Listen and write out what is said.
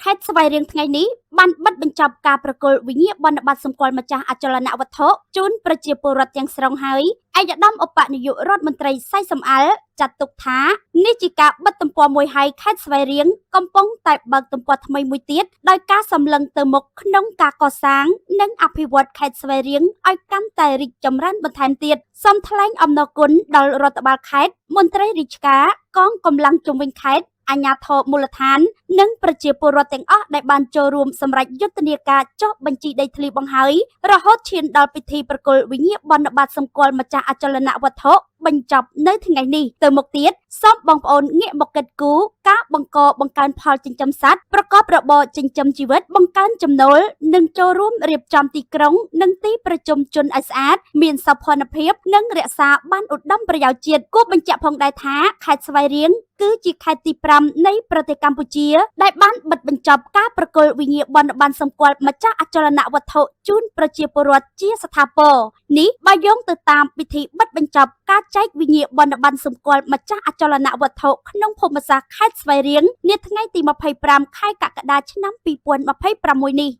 ខេត្តស្វាយរៀងថ្ងៃនេះបានបិទបញ្ចប់ការប្រគល់វិញ្ញាបនបត្រសម្គាល់ម្ចាស់អចលនវត្ថុជូនប្រជាពលរដ្ឋទាំងស្រុងហើយឯកឧត្តមឧបនាយករដ្ឋមន្ត្រីសៃសំអល់ចាត់ទុកថានេះជាការបិទទំព័រមួយហើយខេត្តស្វាយរៀងកំពុងតែបើកទំព័រថ្មីមួយទៀតដោយការសម្លឹងទៅមុខក្នុងការកសាងនិងអភិវឌ្ឍខេត្តស្វាយរៀងឲ្យកាន់តែរីកចម្រើនបន្ថែមទៀតសូមថ្លែងអំណរគុណដល់រដ្ឋបាលខេត្តមន្ត្រីរាជការកងកម្លាំងជុំវិញខេត្តអាជ្ញាធរមូលដ្ឋាននិងប្រជាពលរដ្ឋទាំងអស់ដែលបានចូលរួមសម្រេចយុទ្ធនាការចុះបញ្ជីដីធ្លីបង្ហើយរហូតឈានដល់ពិធីប្រគល់វិញ្ញាបនបត្រសម្គាល់ម្ចាស់អចលនវត្ថុបញ្ចប់នៅថ្ងៃនេះទៅមុខទៀតសូមបងប្អូនងាកមកគិតគូរការបង្កើនផលចិញ្ចឹមសត្វប្រកបរបរចិញ្ចឹមជីវិតបង្កើនចំណូលនិងចូលរួមរៀបចំទីក្រុងនិងទីប្រជុំជនឲ្យស្អាតមានសោភ័ណភាពនិងរក្សាបានឧត្តមប្រយោជន៍ជាតិគួរបញ្ជាក់ផងដែរថាខេត្តស្វាយរៀងគឺជាខេត្តទី5នៃប្រទេសកម្ពុជាដែលបានបិទបញ្ចប់ការប្រគល់វិញ្ញាបនបត្រសម្គាល់ម្ចាស់អចលនវត្ថុជូនប្រជាពលរដ្ឋជាស្ថាពរនេះបើយោងទៅតាមពិធីបិទបញ្ចប់ការចែកវិញ្ញាបនបត្រសម្គាល់ម្ចាស់អចលនវត្ថុក្នុងភូមិសាស្ត្រខេត្តស្វាយរៀងនាថ្ងៃទី25ខែកក្កដាឆ្នាំ2026នេះ